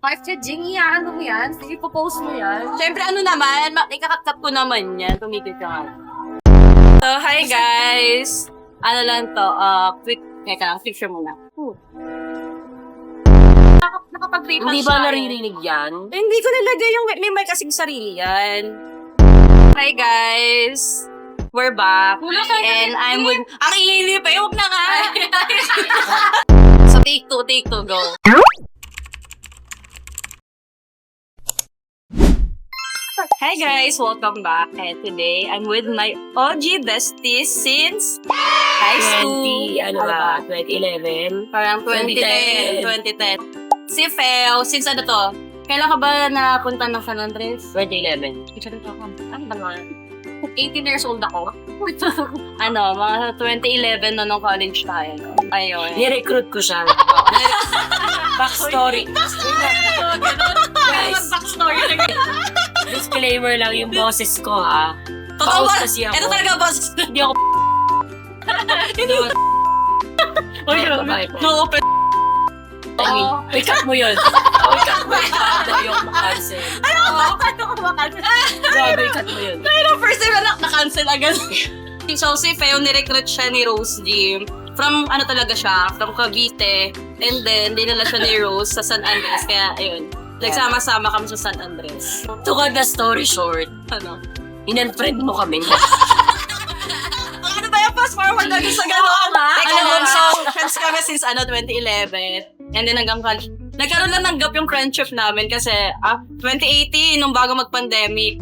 Kasi Jingy, ano mo yan? Sige, post mo yan. Siyempre, ano naman, ikakatap ko naman yan. Tumigil ka nga. So, hi guys! Ano lang to, quick, teka lang, picture muna. Nakapag-rate Hindi ba naririnig yan? Hindi ko nilagay yung may mic kasing sarili yan. Hi guys! We're back. And I'm with... Ang iinip eh, huwag na nga! So, take two, go. Hi guys! Welcome back. And today, I'm with my OG besties since high school. 2011? Parang 2010. 2010. Si Feo, since ano to? Kailan ka ba napunta ng San Andres? 2011. Ano ba? 18 years old ako. Ano, mga 2011 na nung college tayo. No? Ayun. Ni-recruit ko siya. Backstory. Guys, Backstory lang. disclaimer lang yung boses ko ha. Totoo ba? Kasi ako. Ito talaga boss. Hindi ako Uy, babae ko. no, pero... Wake up mo yun. Wake up mo yun. Dahil yung makancel. Ano ko makancel? Grabe, cut mo yun. Pero first time na na-cancel agad. So, si Feo, ni-recruit siya ni Rose Gym. From, ano talaga siya, from Cavite. And then, dinala siya ni Rose sa San Andres. Kaya, ayun. Nagsama-sama kami sa San Andres. To cut the story short, Ano? in-unfriend mo kami. Ano ba yung fast forward na sa gano'n? Teka Ano lang, ba? so, friends kami since 2011. And then hanggang college. Nagkaroon lang ng gap yung friendship namin kasi 2018, nung bago mag-pandemic.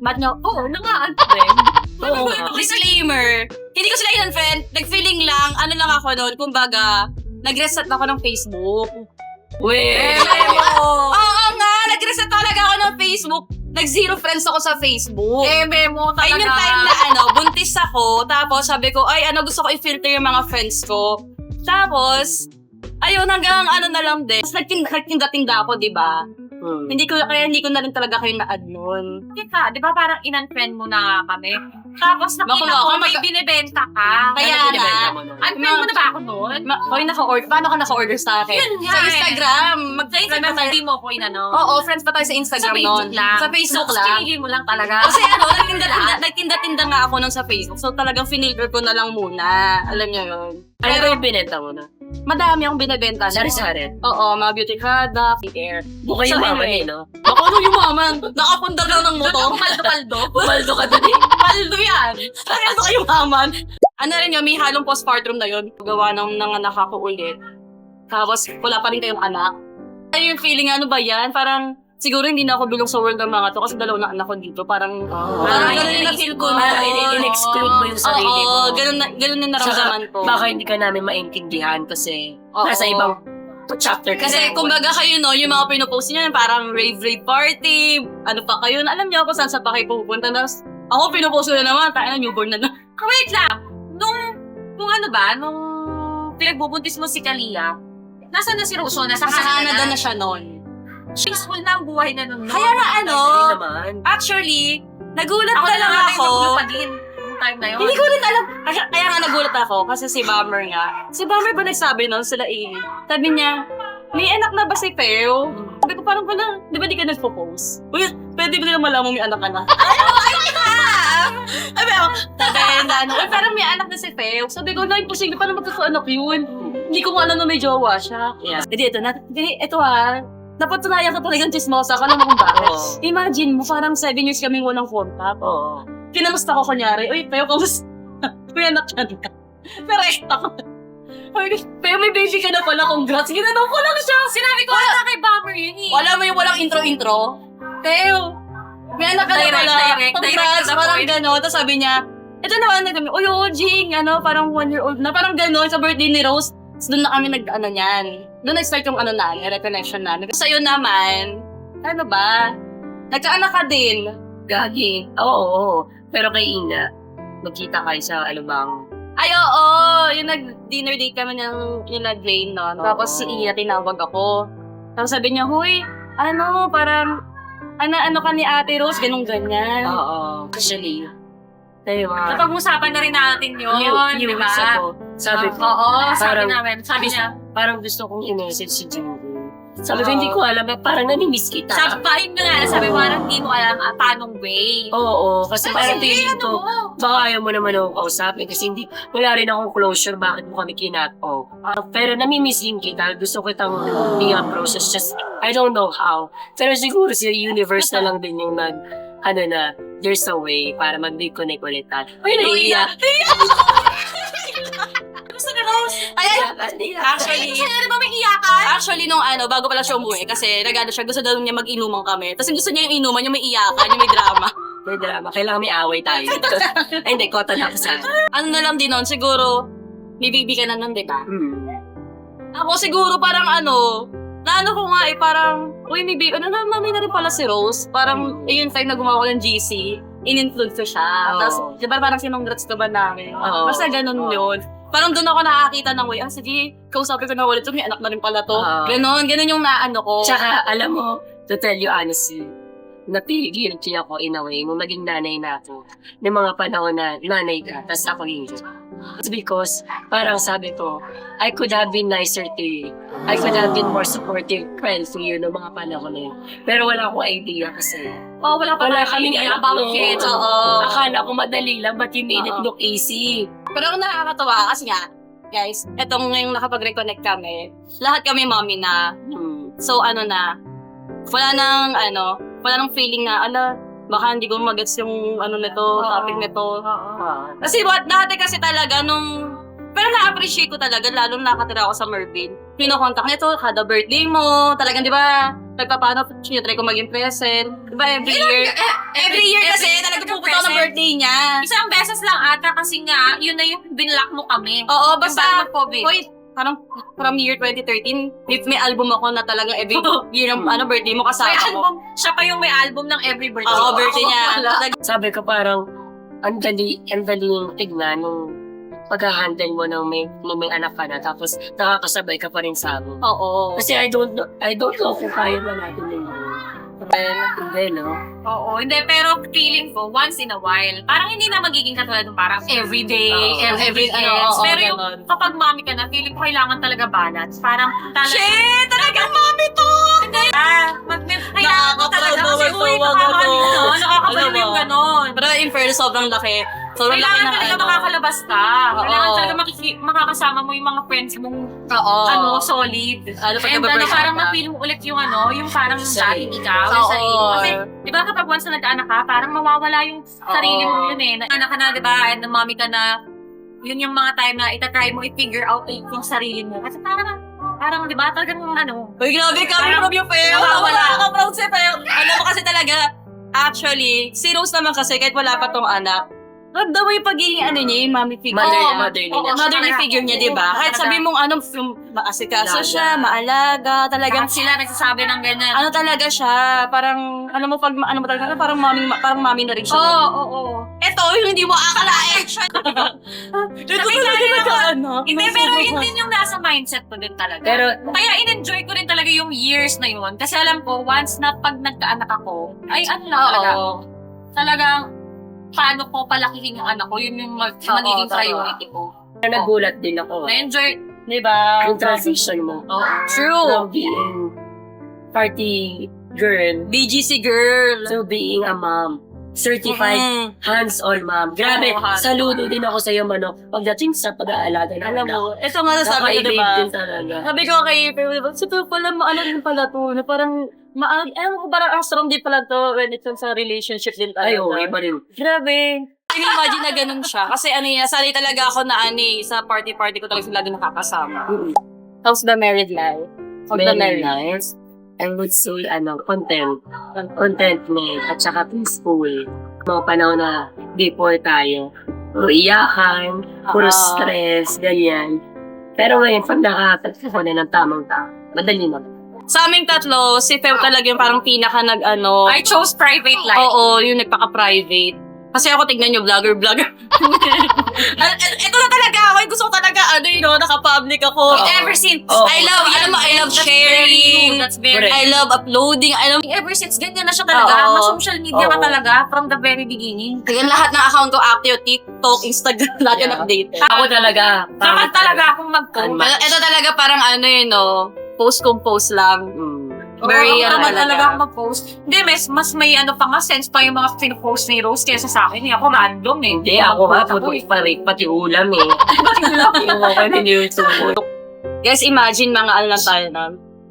Mat nyo, namaan pa rin. Oo nga. Disclaimer, hindi ko sila in-friend. Nag-feeling lang, ano lang ako noon, kumbaga, nag-reset ako ng Facebook. Oo nga, nag-reset talaga ako ng Facebook. Nag-zero friends ako sa Facebook. Memo talaga. Ayun yung time na buntis ako. Tapos sabi ko, gusto ko i-filter yung mga friends ko. Tapos, ayun, hanggang na lang din. Tapos nagtinda-tinda ako, di ba? Hindi ko na rin talaga kayo na-add nun. Teka, di ba parang in-unfriend mo na kami? Tapos nakita ko may binibenta ka. Kaya Ano binibenta na, mo nun? Unfriend mo na ba ako noon? paano ka naka-order sa akin? Yun nga Sa eh. Instagram. Sa Instagram, hindi mo ko inano. Oo, friends pa tayo sa Instagram Sa Facebook nun. lang. Sa Facebook lang. Kinigil mo lang talaga. Kasi nagtinda-tinda nga ako nun sa Facebook. So talagang finilter ko na lang muna. Alam niyo yun. Ano ba yung binenta mo na? Madami akong binibenta. Sari-sari. Oo, mga beauty product, air. Buka yung mama eh, no? Ako ano yung maman? Nakapundar lang ng motor. Paldo-paldo. Pumaldo ka dun eh. Paldo yan. Ano kayo maman? Ano rin yun, may halong postpartum na yun. Gawa ng nanganak ako ulit. Tapos wala pa rin kayong anak. Ano yung feeling, ano ba yan? Parang siguro hindi na ako bilong sa world ng mga to kasi dalawa na anak ko dito. Parang ganun yung na-feel ko. Parang in-exclude mo yung sarili mo. Oo, ganun yung naramdaman ko. Baka hindi ka namin maintindihan kasi Oo. nasa ibang chapter ka Kasi na. kumbaga kayo no, yung mga pinupost niyo parang rave party, ano pa kayo, alam niyo kung saan pa kayo pupunta. Tapos ako pinupost ko na naman, tayo na newborn na lang. Wait lang. Nung pinagbubuntis mo si Kalia, nasaan na si Roso? Nasa Sa Canada Canada na siya noon. Peaceful na ang buhay na nun. Kaya nga Hindi naman. actually, nagulat Ako na lang ako. pa din yung time na yun. Hindi ko rin alam. Kaya nga nagulat ako kasi si Bummer nga. Si Bummer ba nagsabi nun sila Sabi niya, may anak na ba si Peo? Sabi ko parang pala, di ba di ka nagpo-post? Uy, pwede ba nila malaman may anak ka na? Sabi na parang may anak na si Peo. Sabi ko, imposible, paano magkakaanak yun? Hindi ko alam na may jowa siya. Yeah. Ito napatunayan ko talagang chismosa ka. Alam mo kung bakit? Oo. Imagine mo, parang 7 years kaming walang contact. Oo. Kinamusta ko kunyari, uy, Peo, kamusta? May anak ka na. Pero ako. Pero may baby ka na pala, congrats. Ginanong ko lang siya. Sinabi ko, wala kay Bomber yun eh. Wala mo yung walang intro-intro? Peo, may anak ka na pala. Direct Congrats, to the parang point. gano'n. Tapos sabi niya, ito naman, uy, Jing, parang 1 year old na. Parang gano'n, sa birthday ni Rose. Tapos doon na kami niyan. Doon nag-start yung reconnection namin. Sa'yo naman, ano ba? Nagkaanak ka din. Gagi. Oo. Pero kay Ina, magkita kayo sa bang. Ay, oo. Yung nag-dinner date kami ng Lane, no? Tapos si Iya tinawag ako. Tapos sabi niya, huy, parang, ano ka ni Ate Rose, ganyan. Oo. Actually, tayo Napag-usapan na rin natin yun, di yung ba? isa ko. Sabi ko, Oo, sabi parang- namin. Sabi niya, parang gusto kong i-message si Jinky. Sabi ko, hindi ko alam, parang namimiss kita. Sabi mo parang hindi mo alam paanong way. Oo, kasi parang feeling ano ko, baka ayaw mo naman ako kausapin kasi hindi, wala rin akong closure bakit mo kami kinataw. Pero namimiss din kita, gusto kitang i-approach, it's just, I don't know how. Pero siguro si universe na lang din yung there's a way para mag-reconnect ulit tayo. Ay, naiiyak. Gusto na Rose? Actually, Ano ba may iyakan? Actually, nung bago pala siya umuwi, kasi nagano siya, gusto daw niya mag-inuman kami. Tapos gusto niya yung inuman, yung may iyakan, yung may drama. May drama, kailangan may away tayo. Ay, hindi, kota na ako sa... Ano na lang din nun, siguro, may baby ka na nun, di ba? Ako siguro parang naano ko nga parang, uy, may baby, mami na rin pala si Rose. Parang, yung time na gumawa ko ng GC, in-include ko siya. Oo. Tapos, di ba parang sinongrats ka ba namin? Oo. Basta ganun yun. Parang doon ako nakakita ng way, sige, kausapin ko na ulit, may anak na rin pala to. Oo. Ganun yung naano ko. Tsaka, alam mo, to tell you honestly, natigil siya ako in a way, nung naging nanay na ako, ng mga panahon na nanay ka, tas ako hindi. It's because, parang sabi ko, I could have been nicer to you. I could have been more supportive friend to you noong mga panahon na yun. Pero wala akong idea kasi. Wala kaming alam about kids. Oo. Akala ko madali lang, but you made it look easy. Pero ang nakakatawa kasi nga, guys, etong ngayong nakapag-reconnect kami, lahat kami mommy na. So wala nang feeling na, baka hindi ko magets yung topic nito. Kasi dati kasi talaga pero na-appreciate ko talaga, lalo nakatira ako sa Mervin. Pinokontak nito, kada birthday mo, talagang di ba, nagpapano, sinitry ko maging present. Di ba, every year? Every year kasi, talaga pupunta ako ng birthday niya. Isang beses lang ata kasi nga, yun na yung binlock mo kami. Oo, basta, COVID. wait, parang from year 2013, if may album ako na talagang every year ng birthday mo May kasama mo. album, siya pa yung may album ng every birthday. Oo, birthday niya. Sabi ko parang, ang dali yung tignan nung pag-handle mo nung may anak ka na, tapos nakakasabay ka pa rin sa amin. Oo. Kasi I don't know kung kaya ba natin yun. Hindi, no? Oo, hindi, pero feeling ko, once in a while, parang hindi na magiging katulad ng parang everyday, Oo. every Oo, Pero yung ganon. kapag mami ka na, feeling ko kailangan talaga balance. Parang talaga, Shit! Talagang mami to! kailangan mo talaga kasi, Nakakapagod uy, naman nakakabaliw to. nakakabaliw Alam yung mo. ganon. Pero in fairness, sobrang laki. Sobrang laki Kailangan ng talaga makakalabas ka. Kailangan Oo. talaga makakasama mo yung mga friends mong Oo. solid. Ano, pag And nababirthday parang ka. na-feel mo ulit yung yung parang Sarili. dahil ikaw, yung Oo. sarili mo. Kasi, di ba kapag once na nagkaanak ka, parang mawawala yung sarili mo yun eh. Anak ka na, di ba? And mommy ka na, yun yung mga time na itatry mo i-figure out yung sarili mo. Kasi parang di ba, talagang Uy, grabe ka, Parang proud you, Fel. nawawala. Wala ka, proud si Fel. Alam mo kasi talaga, actually, si Rose naman kasi, kahit wala pa tong anak, ramdam mo yung pagiging niya, yung mommy figure. Motherly Oo, niya. motherly figure niya, di ba? Kahit sabi mong yung maasikaso Alaga. siya, maalaga, talagang sila nagsasabi ng ganyan. talaga siya, parang, parang mami na rin siya. Oo. Ito, yung hindi mo akalain. Hindi, pero yun din yung nasa mindset ko din talaga. Pero, Kaya in-enjoy ko rin talaga yung years na yun. Kasi alam ko, once na pag nagkaanak ako, ay lang talaga. Talagang, paano ko palakihin yung anak ko, yun yung magiging tama. priority ko. nagulat din ako. Na-enjoy, Di ba? Yung transition mo. True. From being party girl BGC girl. to being a mom. Certified hands-on mom. Grabe, Oo, hands-on. saludo din ako sa iyo, Manok. Pagdating sa pag-aalaga ng Alam anak. mo, ito nga nasabi ko, di ba? Din talaga. Sabi ko kay Pepe, so pala, din pala to, na parang, alam ko parang ang strong din pala to when it comes sa relationship din talaga. Ay, oo, iba rin. Grabe. Hindi imagine na ganun siya. Kasi sanay talaga ako na sa party-party ko talaga lagi nakakasama. How's the married life? How's the Very married nice. I would say, content. Contentment at saka peaceful. Mga panahon na before tayo. Puro iyakan, puro stress, ganyan. Pero ngayon, pag nakakatagpo ko na ng tamang tao, madali na. Sa aming tatlo, si Feb talaga yung parang pinaka I chose private life. Oo, yung nagpaka-private. Kasi ako tignan nyo, vlogger. Ito na talaga ako. Gusto ko talaga, naka-public ako. Ever since, I love sharing. That's very I love uploading. Ever since, ganyan na siya talaga. Oo. Mas social media ka Oo. talaga from the very beginning. Kaya lahat ng account ko active, TikTok, Instagram, lahat yung Yeah. updated. Ako talaga. Dapat talaga akong mag-coach. Unmatched. Ito talaga parang post-compose lang. Very, Oo, ako naman talaga. talaga ako mag-post. Hindi, mas may ano pa nga, sense pa yung mga pin-post ni Rose kaysa sa akin. Ako random eh. Hindi, ako nga, puto pati ulam eh. Yung mga YouTube. Guys, imagine mga ano lang tayo na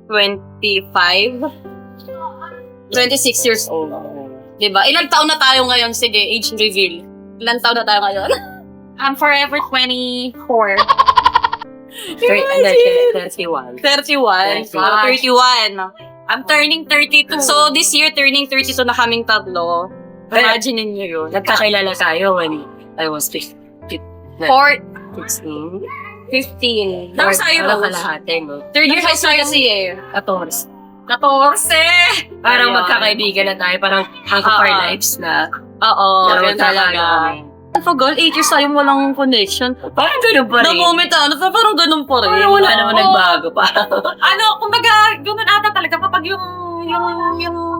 25, 26 years old. Diba? Ilang taon na tayo ngayon? Sige, age reveal. Ilang taon na tayo ngayon? I'm forever 24. 31. 31. 31. I'm turning 32. So, this year, turning 32 na kaming tatlo. Imagine niyo yun. Nagkakilala tayo when I was 16. 15. Tapos sa'yo, Parang Rose? kalahati, no? Third year high school kasi eh. 14. 14! Parang Ayun. magkakaibigan na tayo. Parang half of our Oo. lives na. Oo, Parang yun talaga. For girl, 8 years tayo walang connection. Parang ganun pa Na rin. moment parang ganun pa rin. Parang wala naman nagbago pa. Ano, kumbaga, ganun ata talaga kapag yung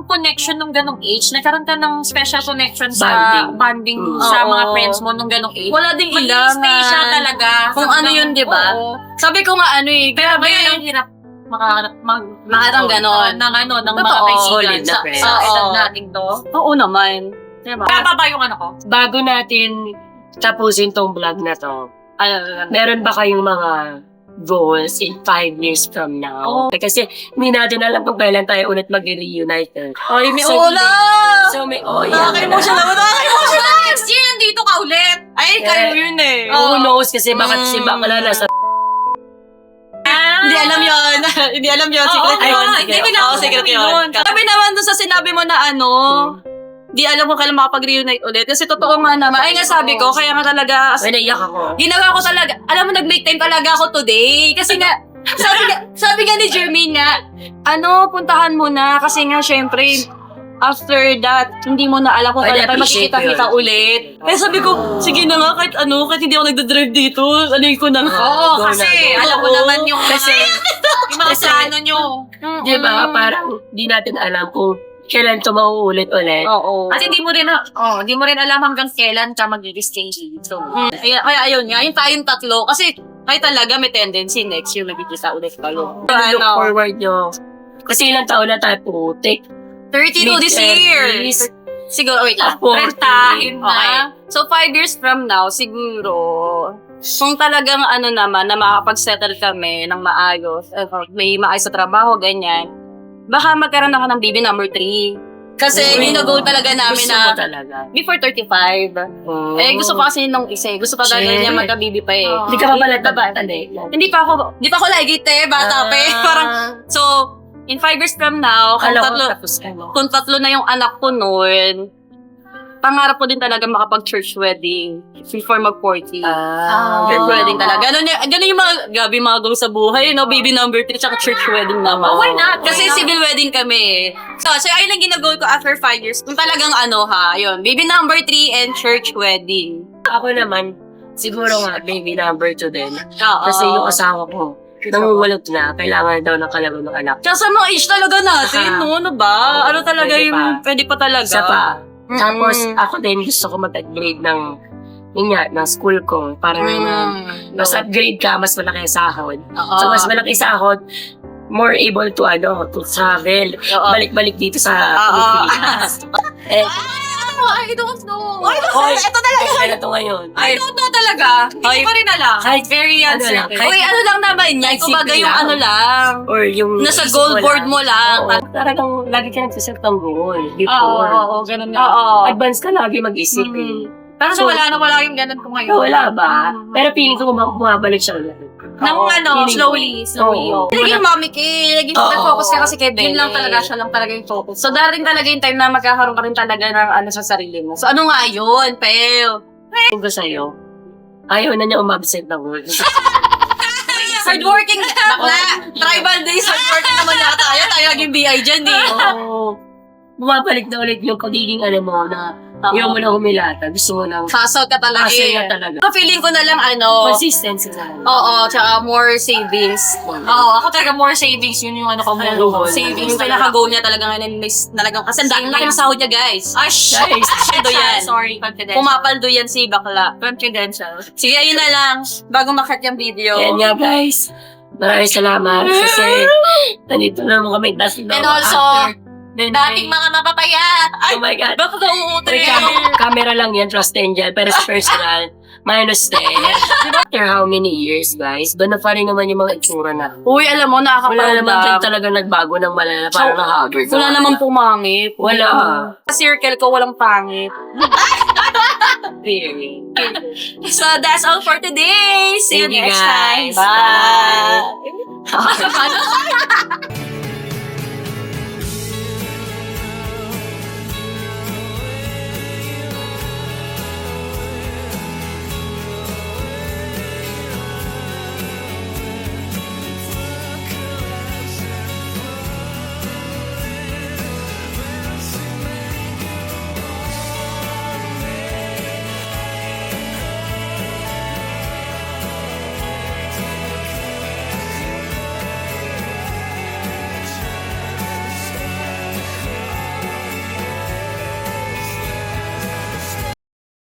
connection nung ganong age, nagkaroon ka ng special connection sa bonding sa Oo. mga friends mo nung ganong age. Wala ding Mag-i-stay ilangan. siya talaga. Kung ano yun, di ba? Oo. Sabi ko nga ano eh. Pero grabe. ngayon ang hirap Makaharap ganon. ng mga Totoo. kaibigan Solid na sa friends. edad Oo. natin to. Oo naman. Diba? Kaya ba yung ano ko? Bago natin tapusin tong vlog na to, meron ba kayong mga goals in 5 years from now? Kasi hindi natin alam kung kailan tayo ulit mag-reunite. Ay, may So, ula! So may, oh yeah. Nakaka-emotion naman. Next year, nandito ka ulit. Ay, kayo yun eh. Who knows kasi baka si Bakla nasa Hindi alam yun. Hindi alam yun. Secret Oo, yun. hindi ko lang Oo, alam secret yun. yun. Sabi naman dun sa sinabi mo na ano, di alam ko kailan makapag-reunite ulit. Kasi totoo nga naman. Ay nga sabi ko, kaya nga talaga, Ay, naiyak ako. ginawa ko talaga, alam mo, nag-make time talaga ako today. Kasi nga, sabi nga ni Jermaine nga, puntahan mo na. Kasi nga, syempre, after that, hindi mo na alam kung Ay, kailan tayo appreciate magkikita-kita yun. ulit. Kaya sabi ko, sige na nga, kahit hindi ako nagdadrive dito, ko na nga. Oo, Go kasi na, go. alam mo Oo. naman yung Kasi, yung mga kasi- plano nyo. di ba, parang di natin alam kung kailan ito mauulit-ulit. Oo. At hindi mo rin alam hanggang kailan ka mag-stay dito. Kaya ayun nga, yung tayong tatlo, kasi ay talaga may tendency next year magkikita ulit tayo. Look forward nyo. Kasi ilang taon na tayo putik. 32 this year! Mid-30s. Siguro, wait lang. 40. Rentahin na. Okay. So, 5 years from now, siguro, kung talagang naman, na makapag-settle kami ng maayos, may maayos sa trabaho, ganyan, baka magkaroon ako ng baby number 3. Kasi ginagol talaga namin Gusto mo na talaga. before 35. Eh, gusto ko kasi nung isa eh. Gusto ko talaga Shit. niya magka-baby pa eh. Oh. Hindi ka pa pala tabatan eh. Hindi pa ako lagit eh, bata pa eh. Parang, so, in 5 years from now, kung tatlo na yung anak ko noon, pangarap ko din talaga makapag-church wedding before mag-40. Church wedding talaga. Ganun yung mga goals sa buhay, no? Baby number 3, tsaka church wedding naman. Oh, why not? Kasi Why not? civil wedding kami. So ayun lang ginagol ko after 5 years. Kung talagang yun. Baby number 3 and church wedding. Ako naman, siguro nga, baby number 2 din. Oo. Kasi yung asawa ko, nangungulit na, kailangan daw ng kalago ng anak. Tsaka sa mga age talaga natin, Aha. no? Ano ba? Ano talaga Pwede yung, pwede pa talaga. Isa pa. Tapos, Mm-mm. ako din gusto ko mag-upgrade ng school ko. Para mas upgrade ka, mas malaki ang sahod. Oo. So, mas malaki sahod, more able to travel. Oo. Balik-balik dito sa Oo. Pilipinas. Eh, I don't know. Hoy, ito talaga. kaya na to ngayon. I don't know talaga. Hindi ko rin alam. Kahit Very ano lang, uncertain. kahit- Uy, lang naman yan. Kahit Kumbaga simple yung lang. lang. Or yung Nasa isip goal mo board mo lang. Oo, talagang lagi ka nagsiset ng goal Oo, before. oo, ganun nga. Oo. Advance ka lagi mag-isip Mm. eh. Pero sa wala yung ganun ko ngayon. Wala ba? Pero feeling ko bumabalik siya ulit. Nang Oo, feeling ko. slowly. Oo. Naging mommy kay, naging Oo. focus ka kasi kay Ben. Yun lang talaga, siya lang talaga yung focus. So, darating talaga yung time na magkakaroon ka rin talaga ng sa sarili mo. So, ano nga yun, Pel? Kung ko sa'yo, ayaw na niya umabsent ng work. Hardworking, bakla. Tribal days, hardworking naman yata tayo. Tayo naging BI dyan eh. Oo. Bumabalik na ulit yung pagiging mo na ayaw mo na humilata. Gusto mo na Hustle ka talaga hustle eh. na talaga. So, feeling ko na lang Consistency na. oo, tsaka more savings. Oo, ako talaga more savings. Yun yung ano ko Ay, mo. goal. Savings Yung talaga. pinaka-goal niya talaga ngayon is talagang, kasi ang laki ng sahod niya, guys. Shit. Ano yan? Sorry, confidential. Pumapaldo yan si bakla. Confidential. Sige, ayun na lang. Bago makat yung video. Yan nga guys. Maraming salamat kasi nandito na mo kami. And also, dating mga mapapayat. Oh my God. Bakit nauutri? Camera lang yan, trust angel. Pero sa personal, minus 10. After how many years, guys? Doon na pa rin naman yung mga itsura na. Uy, alam mo, Wala naman nakakapagdab. talaga nagbago ng malala. Parang nakahagard. Wala naman pumangit. Wala. Sa circle ko, walang pangit. Very. So, that's all for today. See you Thank you, next time. guys. Bye. Bye.